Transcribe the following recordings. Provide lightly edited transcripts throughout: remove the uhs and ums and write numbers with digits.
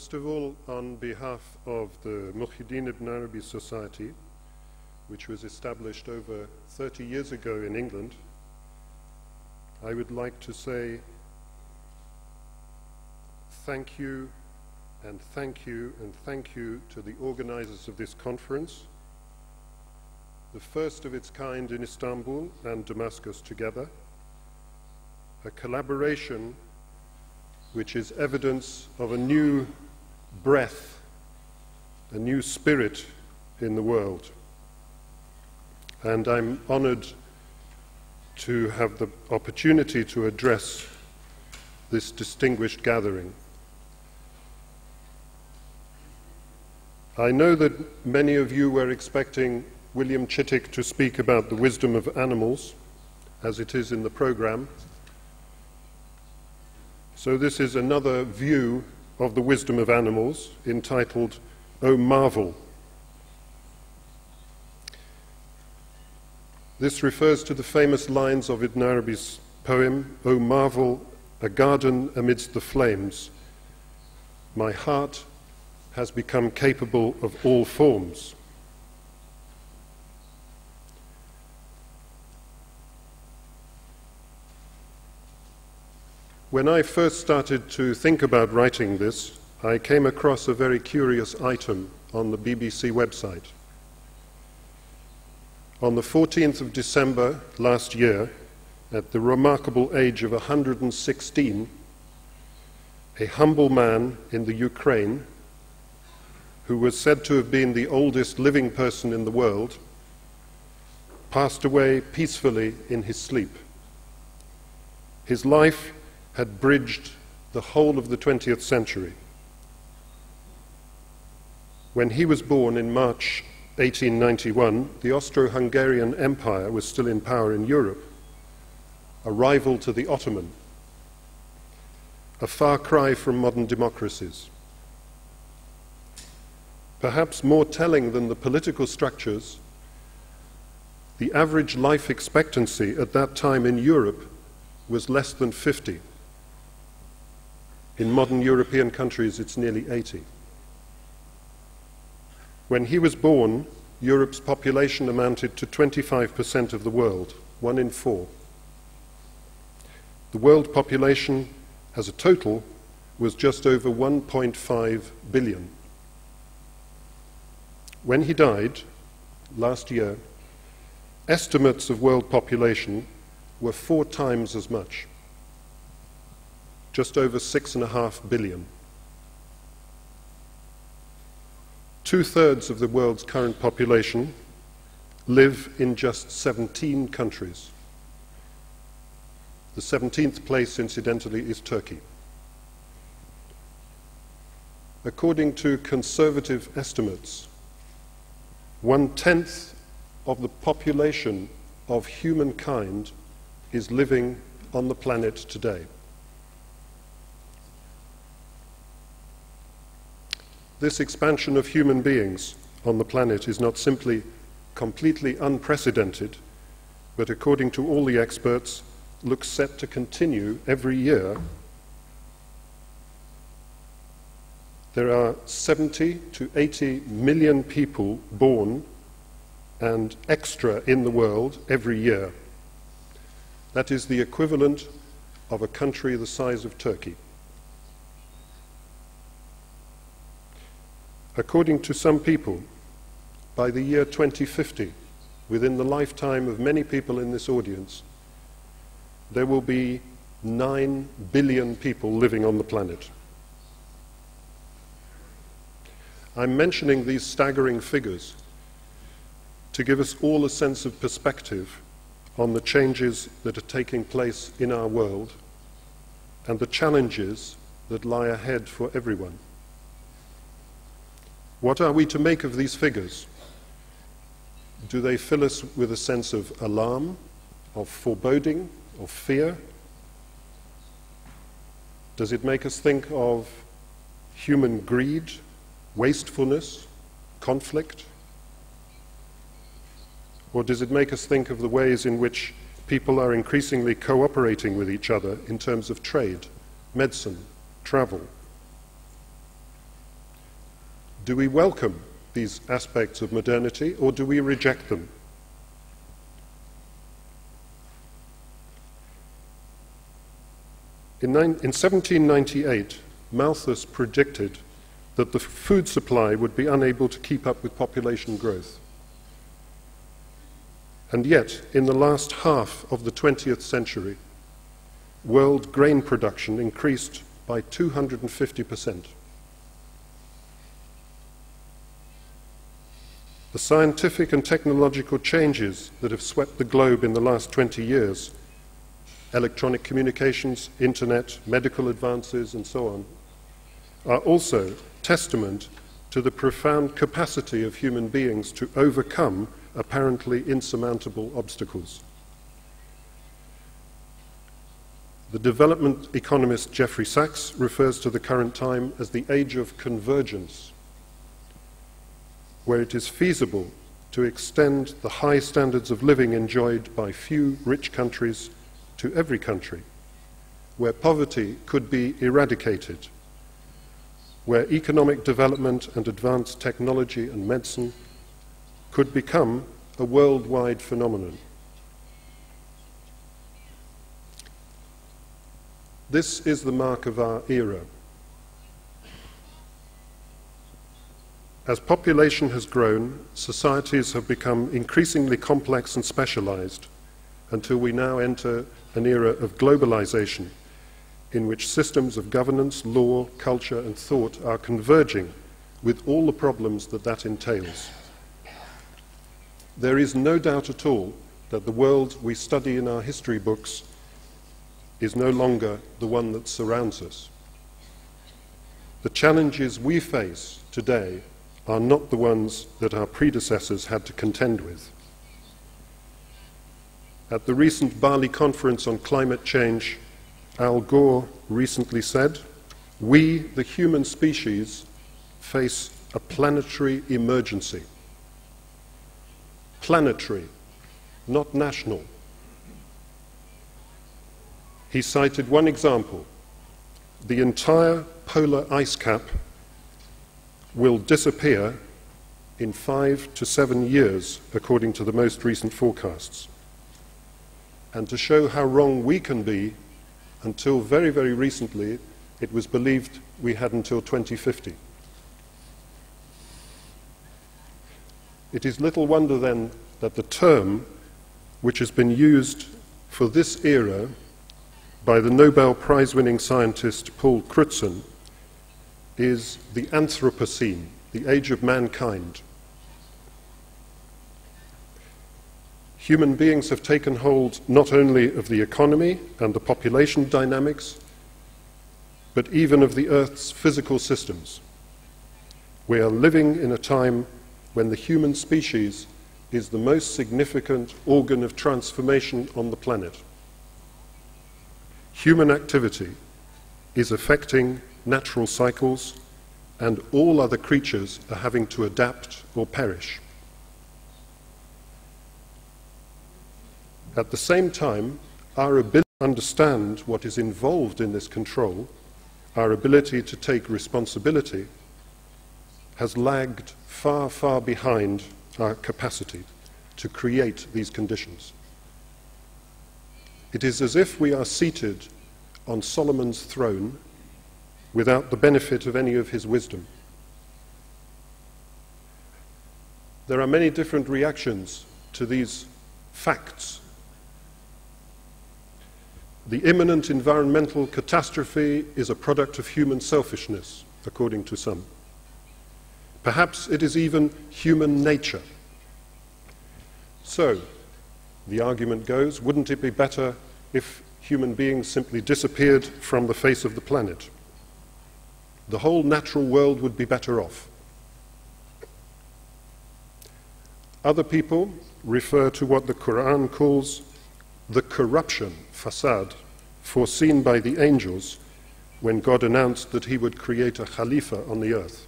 First of all, on behalf of the Muhyiddin Ibn Arabi Society, which was established over 30 years ago in England, I would like to say thank you and thank you and thank you to the organizers of this conference, the first of its kind in Istanbul and Damascus together, a collaboration which is evidence of a new breath, a new spirit in the world. And I'm honored to have the opportunity to address this distinguished gathering. I know that many of you were expecting William Chittick to speak about the wisdom of animals, as it is in the program. So this is another view of the wisdom of animals, entitled, O Marvel. This refers to the famous lines of Ibn Arabi's poem, O marvel, a garden amidst the flames. My heart has become capable of all forms. When I first started to think about writing this, I came across a very curious item on the BBC website. On the 14th of December last year, at the remarkable age of 116, a humble man in the Ukraine, who was said to have been the oldest living person in the world, passed away peacefully in his sleep. His life had bridged the whole of the 20th century. When he was born in March 1891, the Austro-Hungarian Empire was still in power in Europe, a rival to the Ottoman, a far cry from modern democracies. Perhaps more telling than the political structures, the average life expectancy at that time in Europe was less than 50. In modern European countries, it's nearly 80. When he was born, Europe's population amounted to 25% of the world, 1 in 4. The world population as a total was just over 1.5 billion. When he died, last year, estimates of world population were 4 times as much, just over 6.5 billion. 2/3 of the world's current population live in just 17 countries. The 17th place, incidentally, is Turkey. According to conservative estimates, 1/10 of the population of humankind is living on the planet today. This expansion of human beings on the planet is not simply completely unprecedented, but according to all the experts, looks set to continue every year. There are 70 to 80 million people born and extra in the world every year. That is the equivalent of a country the size of Turkey. According to some people, by the year 2050, within the lifetime of many people in this audience, there will be 9 billion people living on the planet. I'm mentioning these staggering figures to give us all a sense of perspective on the changes that are taking place in our world and the challenges that lie ahead for everyone. What are we to make of these figures? Do they fill us with a sense of alarm, of foreboding, of fear? Does it make us think of human greed, wastefulness, conflict? Or does it make us think of the ways in which people are increasingly cooperating with each other in terms of trade, medicine, travel? Do we welcome these aspects of modernity, or do we reject them? In 1798, Malthus predicted that the food supply would be unable to keep up with population growth. And yet, in the last half of the 20th century, world grain production increased by 250%. The scientific and technological changes that have swept the globe in the last 20 years, electronic communications, internet, medical advances, and so on, are also testament to the profound capacity of human beings to overcome apparently insurmountable obstacles. The development economist Jeffrey Sachs refers to the current time as the age of convergence, where it is feasible to extend the high standards of living enjoyed by few rich countries to every country, where poverty could be eradicated, where economic development and advanced technology and medicine could become a worldwide phenomenon. This is the mark of our era. As population has grown, societies have become increasingly complex and specialized until we now enter an era of globalization in which systems of governance, law, culture, and thought are converging with all the problems that that entails. There is no doubt at all that the world we study in our history books is no longer the one that surrounds us. The challenges we face today are not the ones that our predecessors had to contend with. At the recent Bali conference on climate change, Al Gore recently said, "We, the human species, face a planetary emergency." Planetary, not national. He cited one example. The entire polar ice cap will disappear in 5 to 7 years, according to the most recent forecasts. And to show how wrong we can be, until very, very recently, it was believed we had until 2050. It is little wonder then that the term which has been used for this era by the Nobel Prize-winning scientist Paul Crutzen is the Anthropocene, the age of mankind. Human beings have taken hold not only of the economy and the population dynamics, but even of the Earth's physical systems. We are living in a time when the human species is the most significant organ of transformation on the planet. Human activity is affecting natural cycles, and all other creatures are having to adapt or perish. At the same time, our ability to understand what is involved in this control, our ability to take responsibility, has lagged far, far behind our capacity to create these conditions. It is as if we are seated on Solomon's throne without the benefit of any of his wisdom. There are many different reactions to these facts. The imminent environmental catastrophe is a product of human selfishness, according to some. Perhaps it is even human nature. So, the argument goes, wouldn't it be better if human beings simply disappeared from the face of the planet? The whole natural world would be better off. Other people refer to what the Quran calls the corruption, fasad, foreseen by the angels when God announced that he would create a Khalifa on the earth.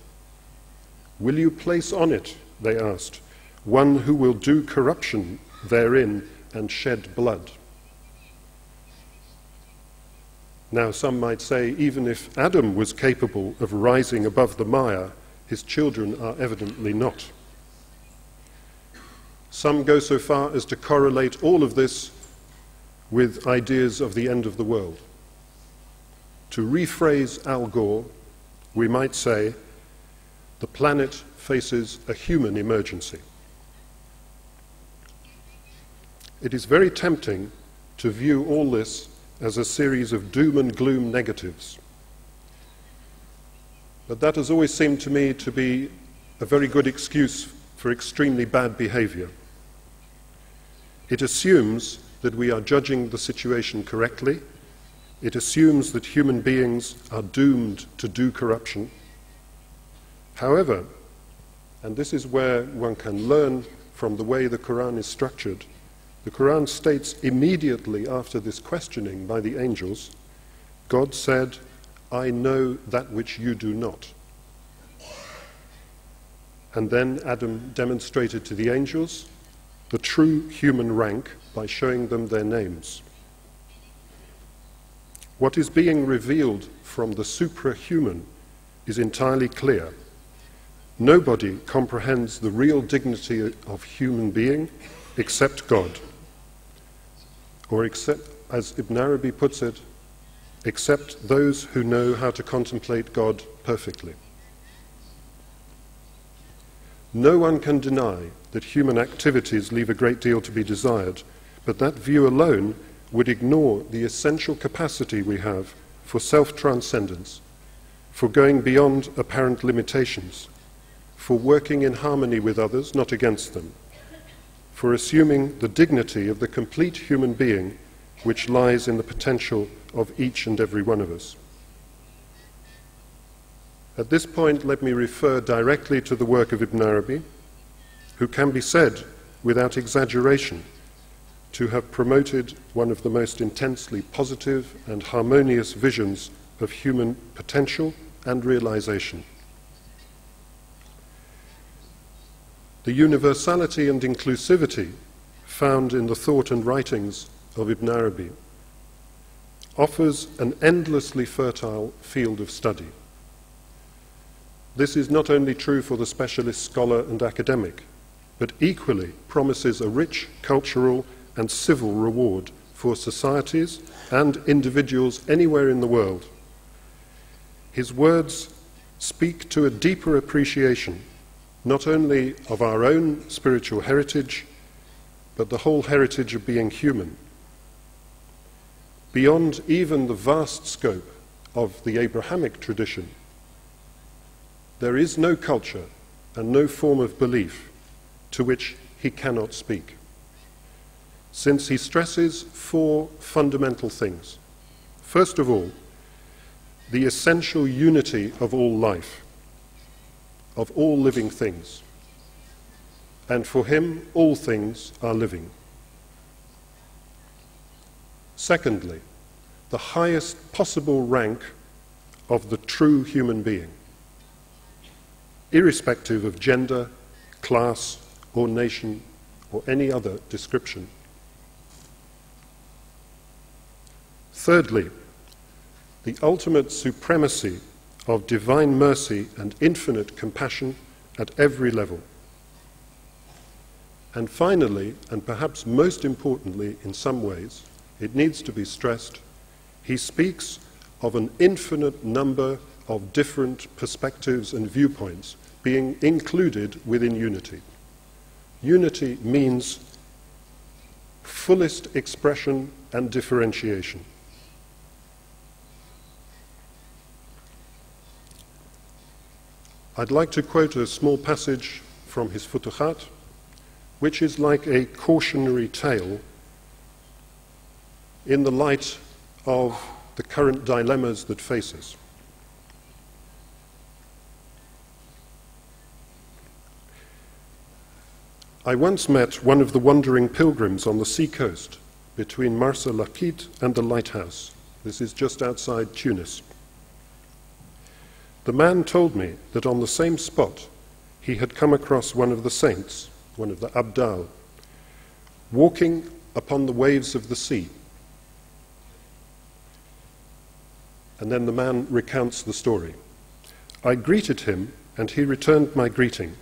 Will you place on it, they asked, one who will do corruption therein and shed blood? Now some might say, even if Adam was capable of rising above the mire, his children are evidently not. Some go so far as to correlate all of this with ideas of the end of the world. To rephrase Al Gore, we might say, the planet faces a human emergency. It is very tempting to view all this as a series of doom and gloom negatives. But that has always seemed to me to be a very good excuse for extremely bad behavior. It assumes that we are judging the situation correctly. It assumes that human beings are doomed to do corruption. However, and this is where one can learn from the way the Quran is structured, the Quran states immediately after this questioning by the angels, God said, I know that which you do not. And then Adam demonstrated to the angels the true human rank by showing them their names. What is being revealed from the suprahuman is entirely clear. Nobody comprehends the real dignity of human being except God. Or except, as Ibn Arabi puts it, except those who know how to contemplate God perfectly. No one can deny that human activities leave a great deal to be desired, but that view alone would ignore the essential capacity we have for self-transcendence, for going beyond apparent limitations, for working in harmony with others, not against them, for assuming the dignity of the complete human being which lies in the potential of each and every one of us. At this point, let me refer directly to the work of Ibn Arabi, who can be said, without exaggeration, to have promoted one of the most intensely positive and harmonious visions of human potential and realization. The universality and inclusivity found in the thought and writings of Ibn Arabi offers an endlessly fertile field of study. This is not only true for the specialist scholar and academic, but equally promises a rich cultural and civil reward for societies and individuals anywhere in the world. His words speak to a deeper appreciation not only of our own spiritual heritage, but the whole heritage of being human. Beyond even the vast scope of the Abrahamic tradition, there is no culture and no form of belief to which he cannot speak, since he stresses four fundamental things. First of all, the essential unity of all life, of all living things, and for him all things are living. Secondly, the highest possible rank of the true human being, irrespective of gender, class, or nation, or any other description. Thirdly, the ultimate supremacy of divine mercy and infinite compassion at every level. And finally, and perhaps most importantly in some ways, it needs to be stressed, he speaks of an infinite number of different perspectives and viewpoints being included within unity. Unity means fullest expression and differentiation. I'd like to quote a small passage from his Futuhat, which is like a cautionary tale in the light of the current dilemmas that face us. I once met one of the wandering pilgrims on the seacoast between Marsa Lakit and the lighthouse. This is just outside Tunis. The man told me that on the same spot he had come across one of the saints, one of the Abdal, walking upon the waves of the sea. And then the man recounts the story. I greeted him and he returned my greeting.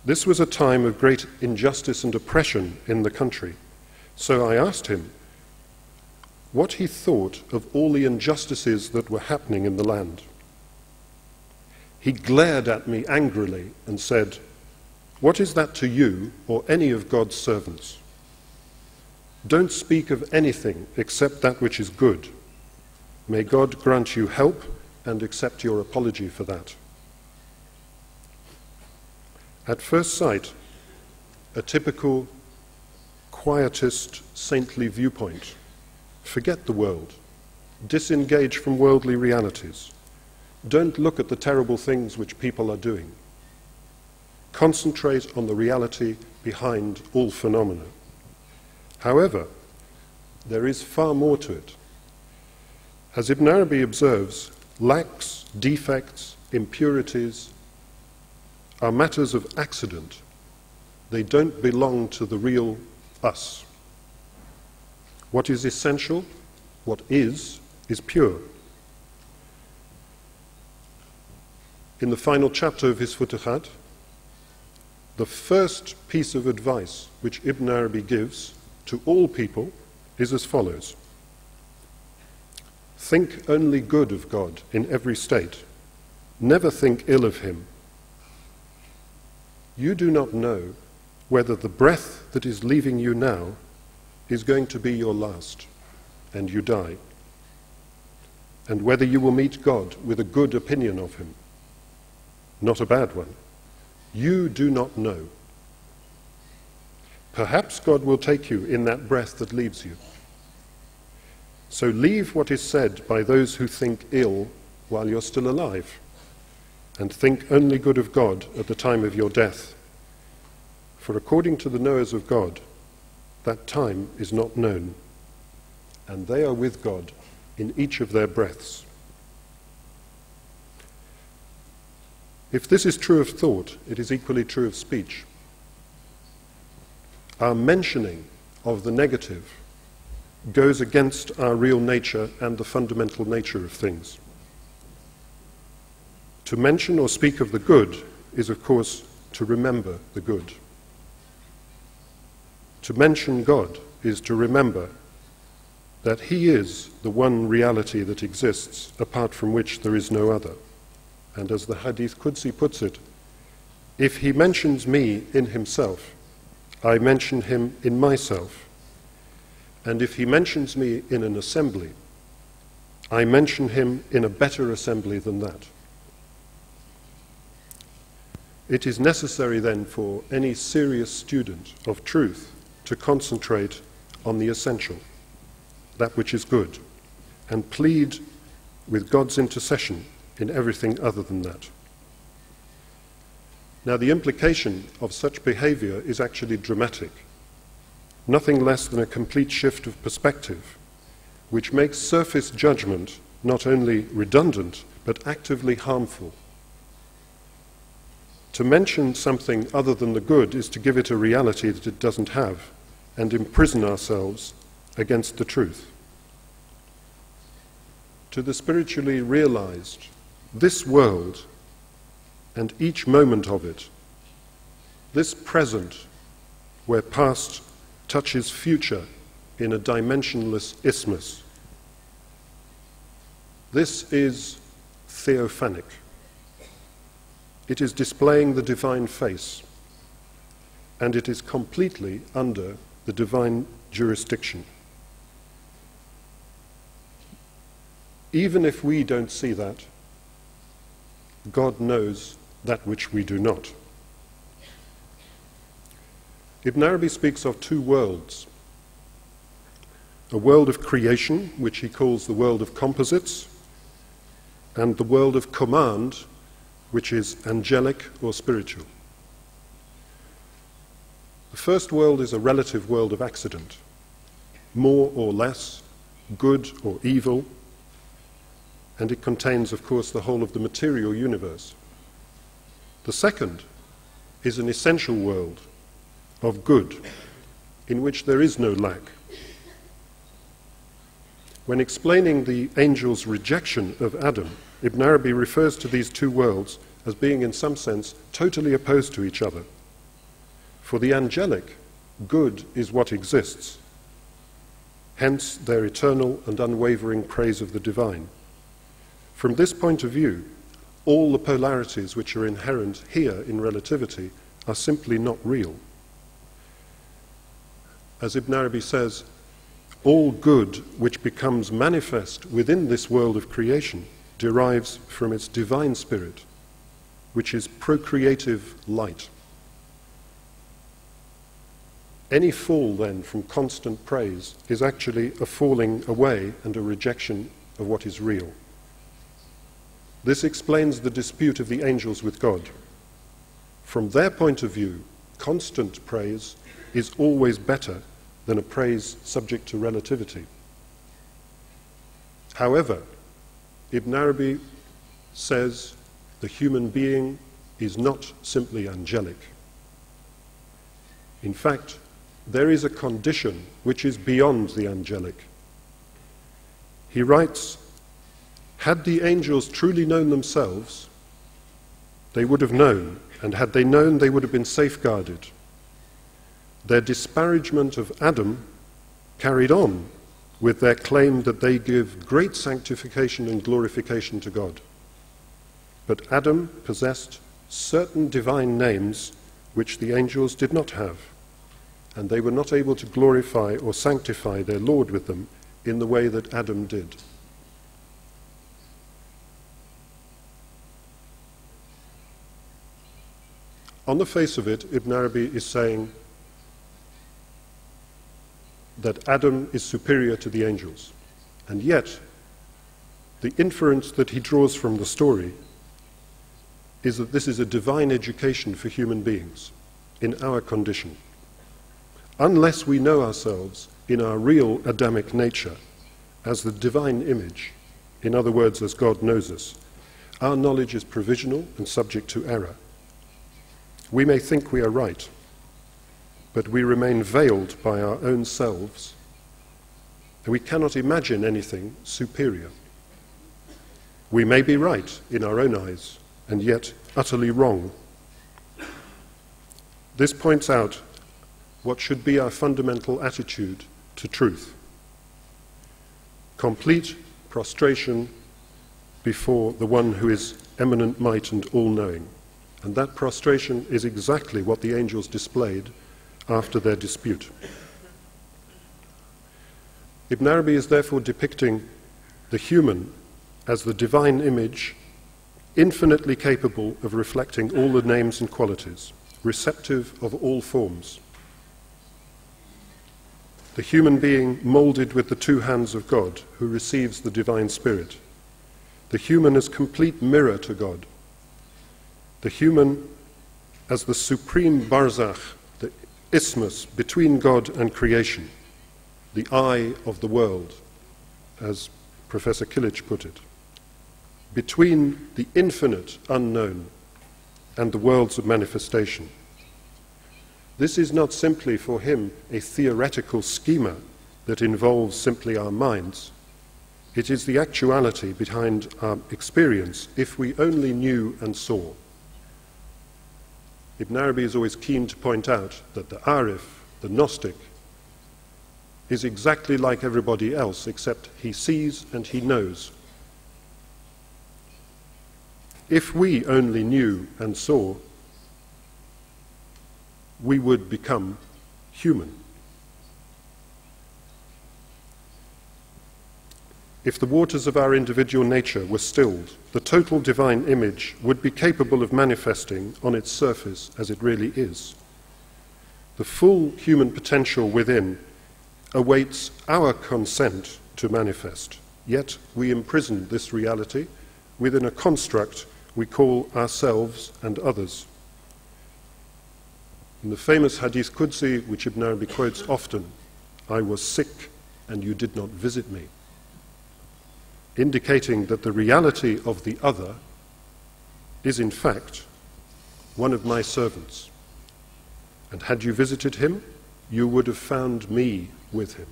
This was a time of great injustice and oppression in the country, so I asked him what he thought of all the injustices that were happening in the land. He glared at me angrily and said, "What is that to you or any of God's servants? Don't speak of anything except that which is good. May God grant you help and accept your apology for that." At first sight, a typical quietist, saintly viewpoint. Forget the world. Disengage from worldly realities. Don't look at the terrible things which people are doing. Concentrate on the reality behind all phenomena. However, there is far more to it. As Ibn Arabi observes, lacks, defects, impurities are matters of accident. They don't belong to the real us. What is essential, what is pure. In the final chapter of his Futuhat, the first piece of advice which Ibn Arabi gives to all people is as follows. Think only good of God in every state. Never think ill of him. You do not know whether the breath that is leaving you now is going to be your last, and you die, and whether you will meet God with a good opinion of him, not a bad one. You do not know. Perhaps God will take you in that breath that leaves you. So leave what is said by those who think ill while you're still alive, and think only good of God at the time of your death. For according to the knowers of God, that time is not known, and they are with God in each of their breaths. If this is true of thought, it is equally true of speech. Our mentioning of the negative goes against our real nature and the fundamental nature of things. To mention or speak of the good is, of course, to remember the good. To mention God is to remember that he is the one reality that exists, apart from which there is no other. And as the Hadith Qudsi puts it, if he mentions me in himself, I mention him in myself. And if he mentions me in an assembly, I mention him in a better assembly than that. It is necessary then for any serious student of truth to concentrate on the essential, that which is good, and plead with God's intercession in everything other than that. Now, the implication of such behavior is actually dramatic, nothing less than a complete shift of perspective, which makes surface judgment not only redundant, but actively harmful. To mention something other than the good is to give it a reality that it doesn't have, and imprison ourselves against the truth. To the spiritually realized, this world and each moment of it, this present where past touches future in a dimensionless isthmus, this is theophanic. It is displaying the divine face, and it is completely under the divine jurisdiction. Even if we don't see that, God knows that which we do not. Ibn Arabi speaks of two worlds. A world of creation, which he calls the world of composites, and the world of command, which is angelic or spiritual. The first world is a relative world of accident, more or less, good or evil, and it contains, of course, the whole of the material universe. The second is an essential world of good, in which there is no lack. When explaining the angel's rejection of Adam, Ibn Arabi refers to these two worlds as being in some sense totally opposed to each other. For the angelic, good is what exists, hence their eternal and unwavering praise of the divine. From this point of view, all the polarities which are inherent here in relativity are simply not real. As Ibn Arabi says, all good which becomes manifest within this world of creation derives from its divine spirit, which is procreative light. Any fall, then, from constant praise is actually a falling away and a rejection of what is real. This explains the dispute of the angels with God. From their point of view, constant praise is always better than a praise subject to relativity. However, Ibn Arabi says the human being is not simply angelic. In fact, there is a condition which is beyond the angelic. He writes, had the angels truly known themselves, they would have known, and had they known, they would have been safeguarded. Their disparagement of Adam carried on with their claim that they give great sanctification and glorification to God. But Adam possessed certain divine names which the angels did not have, and they were not able to glorify or sanctify their Lord with them in the way that Adam did. On the face of it, Ibn Arabi is saying that Adam is superior to the angels, and yet the inference that he draws from the story is that this is a divine education for human beings in our condition. Unless we know ourselves in our real Adamic nature as the divine image, in other words, as God knows us, our knowledge is provisional and subject to error. We may think we are right, but we remain veiled by our own selves, and we cannot imagine anything superior. We may be right in our own eyes, and yet utterly wrong. This points out what should be our fundamental attitude to truth. Complete prostration before the one who is eminent might and all-knowing. And that prostration is exactly what the angels displayed after their dispute. Ibn Arabi is therefore depicting the human as the divine image, infinitely capable of reflecting all the names and qualities, receptive of all forms. The human being molded with the two hands of God, who receives the divine spirit. The human as complete mirror to God. The human as the supreme barzakh, the isthmus between God and creation, the eye of the world, as Professor Kilic put it, between the infinite unknown and the worlds of manifestation. This is not simply for him a theoretical schema that involves simply our minds. It is the actuality behind our experience if we only knew and saw. Ibn Arabi is always keen to point out that the Arif, the Gnostic, is exactly like everybody else, except he sees and he knows. If we only knew and saw, we would become human. If the waters of our individual nature were stilled, the total divine image would be capable of manifesting on its surface as it really is. The full human potential within awaits our consent to manifest, yet we imprison this reality within a construct we call ourselves and others. In the famous Hadith Qudsi, which Ibn Arabi quotes often, I was sick and you did not visit me, indicating that the reality of the other is in fact one of my servants. And had you visited him, you would have found me with him.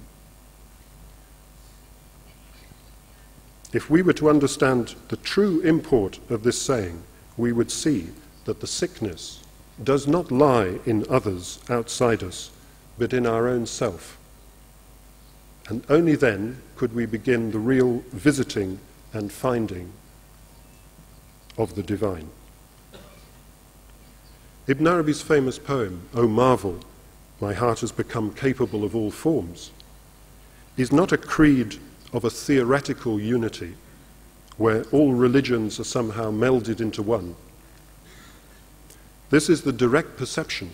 If we were to understand the true import of this saying, we would see that the sickness does not lie in others outside us, but in our own self. And only then could we begin the real visiting and finding of the divine. Ibn Arabi's famous poem, "O marvel, my heart has become capable of all forms," is not a creed of a theoretical unity where all religions are somehow melded into one. This is the direct perception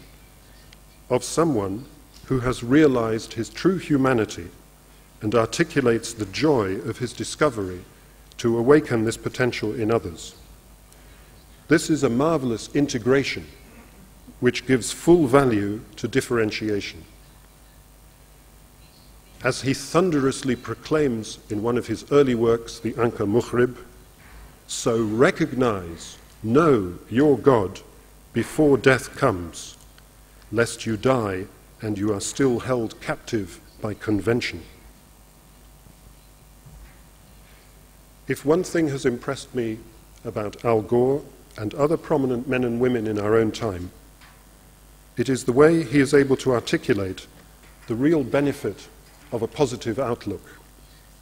of someone who has realized his true humanity and articulates the joy of his discovery to awaken this potential in others. This is a marvelous integration which gives full value to differentiation. As he thunderously proclaims in one of his early works, the Anka Mukhrib, so recognize, know your God before death comes, lest you die and you are still held captive by convention. If one thing has impressed me about Al Gore and other prominent men and women in our own time, it is the way he is able to articulate the real benefit of a positive outlook.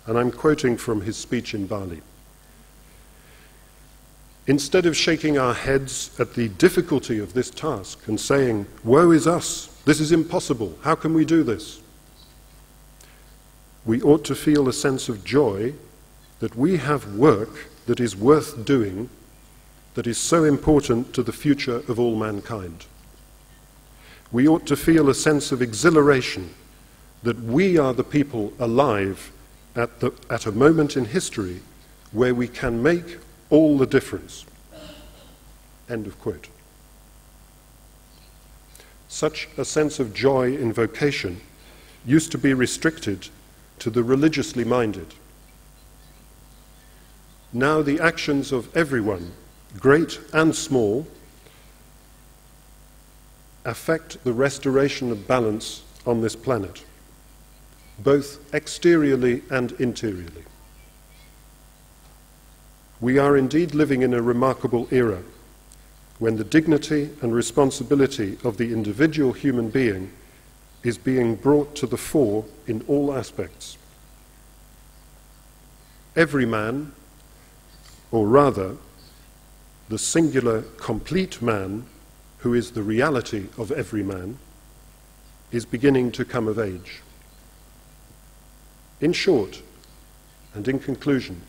And I'm quoting from his speech in Bali. Instead of shaking our heads at the difficulty of this task and saying, "Woe is us, this is impossible, how can we do this?" we ought to feel a sense of joy that we have work that is worth doing, that is so important to the future of all mankind. We ought to feel a sense of exhilaration that we are the people alive at a moment in history where we can make all the difference. End of quote. Such a sense of joy in vocation used to be restricted to the religiously minded. Now the actions of everyone, great and small, affect the restoration of balance on this planet, both exteriorly and interiorly. We are indeed living in a remarkable era when the dignity and responsibility of the individual human being is being brought to the fore in all aspects. Every man, or rather, the singular complete man, who is the reality of every man, is beginning to come of age. In short, and in conclusion,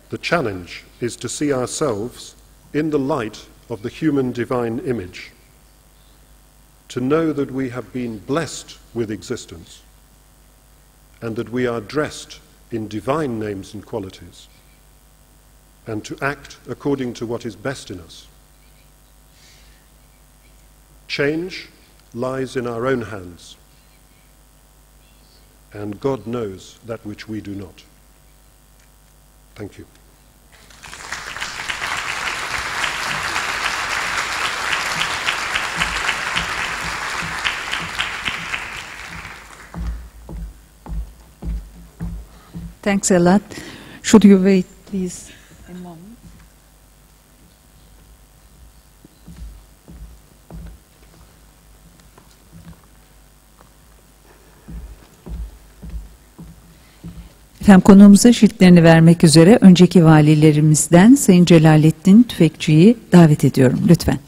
the challenge is to see ourselves in the light of the human divine image, to know that we have been blessed with existence, and that we are dressed in divine names and qualities, and to act according to what is best in us. Change lies in our own hands, and God knows that which we do not. Thank you. Thanks a lot. Should you wait, please, a moment? Efendim, konuğumuza şiirlerini vermek üzere önceki valilerimizden Sayın Celalettin Tüfekçi'yi davet ediyorum. Lütfen.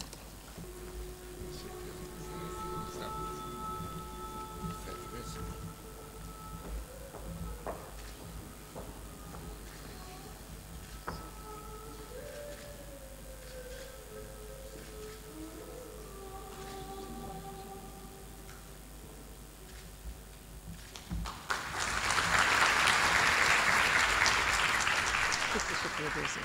Çok teşekkür ederiz.